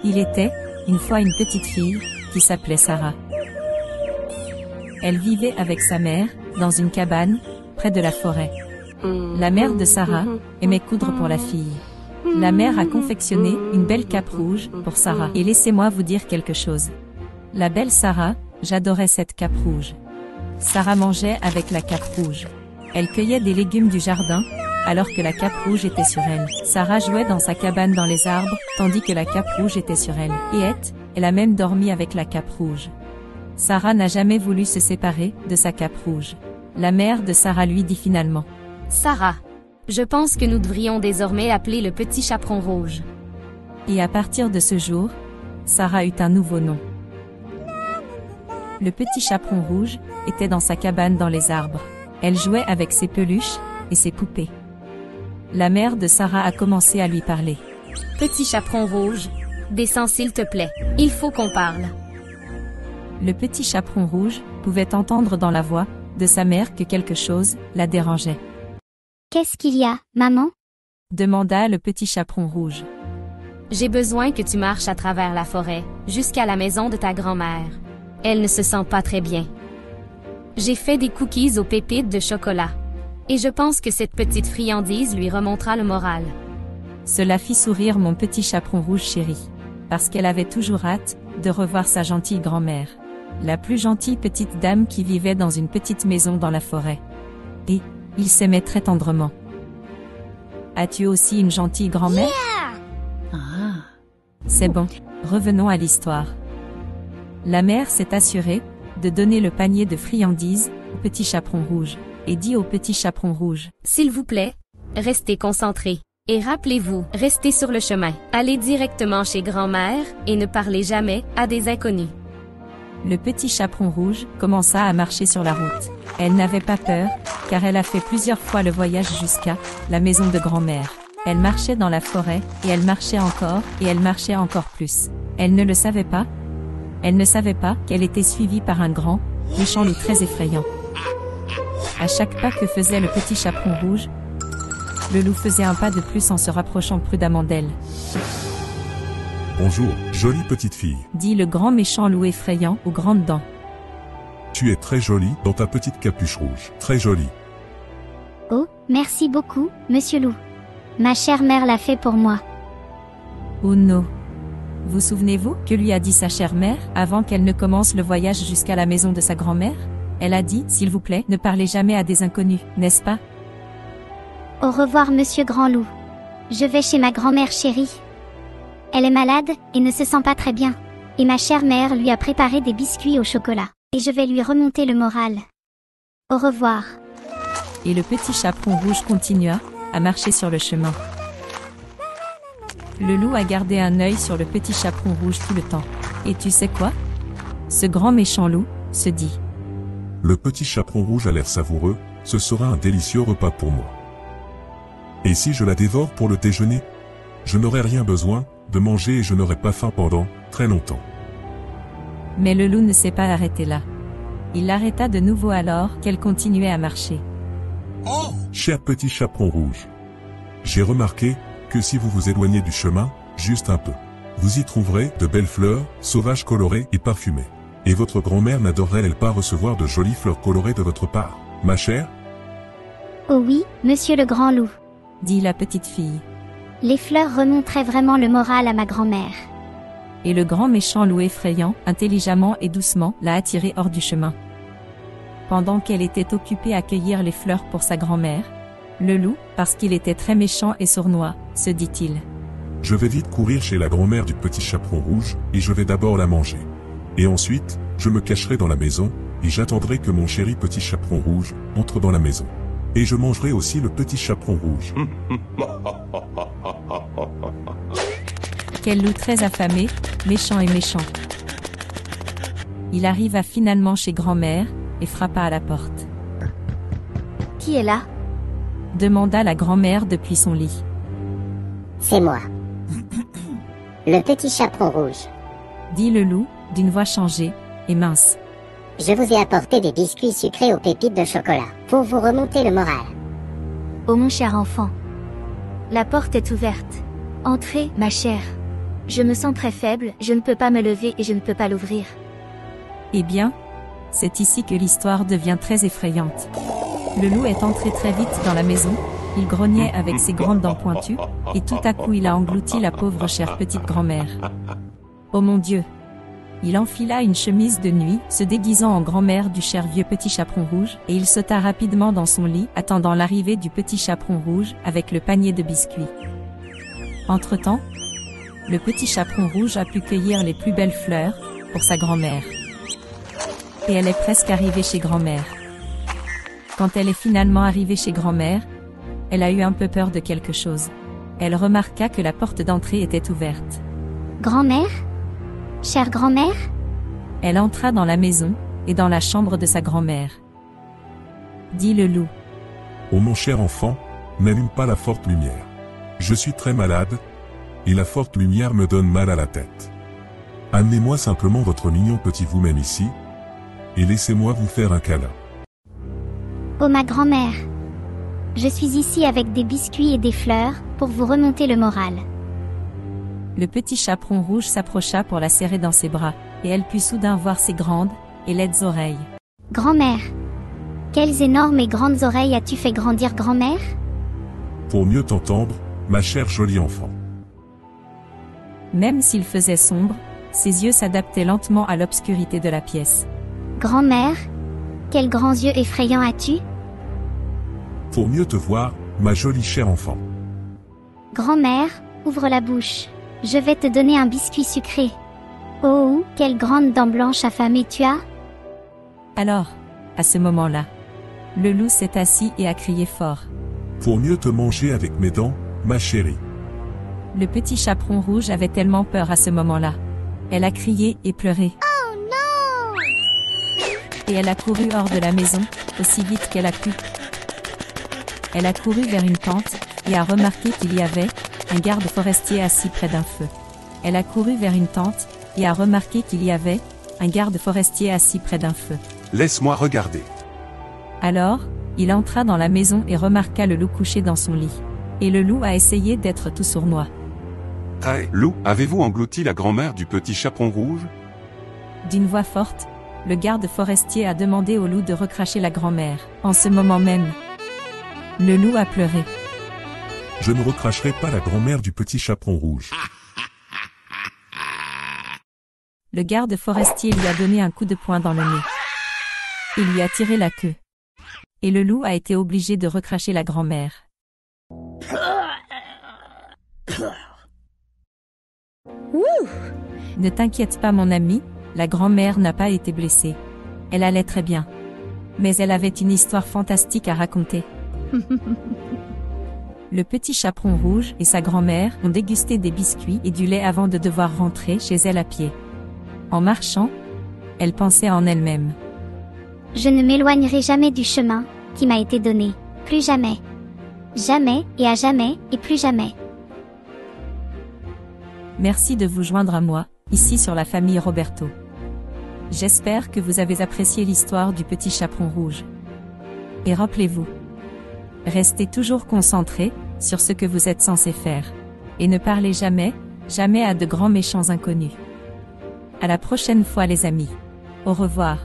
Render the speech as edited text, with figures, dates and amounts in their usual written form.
Il était, une fois une petite fille, qui s'appelait Sarah. Elle vivait avec sa mère, dans une cabane, près de la forêt. La mère de Sarah aimait coudre pour la fille. La mère a confectionné une belle cape rouge pour Sarah. Et laissez-moi vous dire quelque chose. La belle Sarah, j'adorais cette cape rouge. Sarah mangeait avec la cape rouge. Elle cueillait des légumes du jardin, alors que la cape rouge était sur elle. Sarah jouait dans sa cabane dans les arbres, tandis que la cape rouge était sur elle. Et elle a même dormi avec la cape rouge. Sarah n'a jamais voulu se séparer de sa cape rouge. La mère de Sarah lui dit finalement: Sarah, je pense que nous devrions désormais appeler le petit chaperon rouge. Et à partir de ce jour, Sarah eut un nouveau nom. Le petit chaperon rouge était dans sa cabane dans les arbres. Elle jouait avec ses peluches et ses poupées. La mère de Sarah a commencé à lui parler. Petit chaperon rouge, descends s'il te plaît, il faut qu'on parle. Le petit chaperon rouge pouvait entendre dans la voix de sa mère que quelque chose la dérangeait. Qu'est-ce qu'il y a, maman? Demanda le petit chaperon rouge. J'ai besoin que tu marches à travers la forêt, jusqu'à la maison de ta grand-mère. Elle ne se sent pas très bien. J'ai fait des cookies aux pépites de chocolat. Et je pense que cette petite friandise lui remontera le moral. Cela fit sourire mon petit chaperon rouge chéri. Parce qu'elle avait toujours hâte de revoir sa gentille grand-mère. La plus gentille petite dame qui vivait dans une petite maison dans la forêt. Et ils s'aimaient très tendrement. As-tu aussi une gentille grand-mère? C'est bon, revenons à l'histoire. La mère s'est assurée de donner le panier de friandises au petit chaperon rouge, et dit au petit chaperon rouge: S'il vous plaît, restez concentrés. Et rappelez-vous, restez sur le chemin. Allez directement chez grand-mère, et ne parlez jamais à des inconnus. Le petit chaperon rouge commença à marcher sur la route. Elle n'avait pas peur, car elle a fait plusieurs fois le voyage jusqu'à la maison de grand-mère. Elle marchait dans la forêt, et elle marchait encore, et elle marchait encore plus. Elle ne le savait pas. Elle ne savait pas qu'elle était suivie par un grand, méchant loup très effrayant. À chaque pas que faisait le petit chaperon rouge, le loup faisait un pas de plus en se rapprochant prudemment d'elle. Bonjour, jolie petite fille. Dit le grand méchant loup effrayant aux grandes dents. Tu es très jolie dans ta petite capuche rouge. Très jolie. Oh, merci beaucoup, monsieur loup. Ma chère mère l'a fait pour moi. Oh non. Vous souvenez-vous que lui a dit sa chère mère avant qu'elle ne commence le voyage jusqu'à la maison de sa grand-mère? Elle a dit: s'il vous plaît, ne parlez jamais à des inconnus, n'est-ce pas? Au revoir, monsieur Grand Loup. Je vais chez ma grand-mère chérie. Elle est malade et ne se sent pas très bien. Et ma chère mère lui a préparé des biscuits au chocolat. Et je vais lui remonter le moral. Au revoir. Et le petit chaperon rouge continua à marcher sur le chemin. Le loup a gardé un œil sur le petit chaperon rouge tout le temps. Et tu sais quoi? Ce grand méchant loup se dit: Le petit chaperon rouge a l'air savoureux, ce sera un délicieux repas pour moi. Et si je la dévore pour le déjeuner? Je n'aurai rien besoin de manger et je n'aurai pas faim pendant très longtemps. Mais le loup ne s'est pas arrêté là. Il l'arrêta de nouveau alors qu'elle continuait à marcher. Cher petit chaperon rouge, j'ai remarqué que si vous vous éloignez du chemin, juste un peu, vous y trouverez de belles fleurs, sauvages colorées et parfumées. Et votre grand-mère n'adorerait-elle pas recevoir de jolies fleurs colorées de votre part, ma chère? Oh oui, monsieur le Grand Loup. Dit la petite fille. Les fleurs remonteraient vraiment le moral à ma grand-mère. Et le grand méchant loup effrayant, intelligemment et doucement, l'a attirée hors du chemin. Pendant qu'elle était occupée à cueillir les fleurs pour sa grand-mère, le loup, parce qu'il était très méchant et sournois, se dit-il: Je vais vite courir chez la grand-mère du petit chaperon rouge, et je vais d'abord la manger. Et ensuite, je me cacherai dans la maison, et j'attendrai que mon chéri petit chaperon rouge entre dans la maison. Et je mangerai aussi le petit chaperon rouge. Quel loup très affamé, méchant et méchant. Il arriva finalement chez grand-mère, et frappa à la porte. Qui est là? Demanda la grand-mère depuis son lit. C'est moi. Le petit chaperon rouge. Dit le loup, d'une voix changée, et mince. Je vous ai apporté des biscuits sucrés aux pépites de chocolat, pour vous remonter le moral. Oh mon cher enfant. La porte est ouverte. Entrez, ma chère. Je me sens très faible, je ne peux pas me lever et je ne peux pas l'ouvrir. Eh bien, c'est ici que l'histoire devient très effrayante. Le loup est entré très vite dans la maison, il grognait avec ses grandes dents pointues, et tout à coup il a englouti la pauvre chère petite grand-mère. Oh mon Dieu! Il enfila une chemise de nuit, se déguisant en grand-mère du cher vieux petit chaperon rouge, et il sauta rapidement dans son lit, attendant l'arrivée du petit chaperon rouge, avec le panier de biscuits. Entre-temps, le petit chaperon rouge a pu cueillir les plus belles fleurs, pour sa grand-mère. Et elle est presque arrivée chez grand-mère. Quand elle est finalement arrivée chez grand-mère, elle a eu un peu peur de quelque chose. Elle remarqua que la porte d'entrée était ouverte. Grand-mère? Chère grand-mère? Elle entra dans la maison, et dans la chambre de sa grand-mère. Dit le loup. Oh mon cher enfant, n'allume pas la forte lumière. Je suis très malade, et la forte lumière me donne mal à la tête. Amenez-moi simplement votre mignon petit vous-même ici, et laissez-moi vous faire un câlin. Oh ma grand-mère! Je suis ici avec des biscuits et des fleurs, pour vous remonter le moral. Le petit chaperon rouge s'approcha pour la serrer dans ses bras, et elle put soudain voir ses grandes et laides oreilles. Grand-mère! Quelles énormes et grandes oreilles as-tu fait grandir, grand-mère? Pour mieux t'entendre, ma chère jolie enfant. Même s'il faisait sombre, ses yeux s'adaptaient lentement à l'obscurité de la pièce. Grand-mère? Quels grands yeux effrayants as-tu? Pour mieux te voir, ma jolie chère enfant. Grand-mère, ouvre la bouche. Je vais te donner un biscuit sucré. Oh, quelles grandes dents blanches affamées tu as? Alors, à ce moment-là, le loup s'est assis et a crié fort. Pour mieux te manger avec mes dents, ma chérie. Le petit chaperon rouge avait tellement peur à ce moment-là. Elle a crié et pleuré. Oh non! Et elle a couru hors de la maison, aussi vite qu'elle a pu. Elle a couru vers une tente, et a remarqué qu'il y avait un garde forestier assis près d'un feu. Elle a couru vers une tente, et a remarqué qu'il y avait un garde forestier assis près d'un feu. Laisse-moi regarder. Alors, il entra dans la maison et remarqua le loup couché dans son lit. Et le loup a essayé d'être tout sournois. Hey, loup, avez-vous englouti la grand-mère du petit chaperon rouge? D'une voix forte, le garde forestier a demandé au loup de recracher la grand-mère. En ce moment même, le loup a pleuré. Je ne recracherai pas la grand-mère du petit chaperon rouge. Le garde forestier lui a donné un coup de poing dans le nez. Il lui a tiré la queue. Et le loup a été obligé de recracher la grand-mère. Ne t'inquiète pas mon ami, la grand-mère n'a pas été blessée. Elle allait très bien. Mais elle avait une histoire fantastique à raconter. Le petit chaperon rouge et sa grand-mère ont dégusté des biscuits et du lait avant de devoir rentrer chez elle à pied. En marchant, elle pensait en elle-même. Je ne m'éloignerai jamais du chemin qui m'a été donné. Plus jamais. Jamais et à jamais et plus jamais. Merci de vous joindre à moi, ici sur la famille Roberto. J'espère que vous avez apprécié l'histoire du petit chaperon rouge. Et rappelez-vous, restez toujours concentrés sur ce que vous êtes censé faire. Et ne parlez jamais, jamais à de grands méchants inconnus. À la prochaine fois les amis. Au revoir.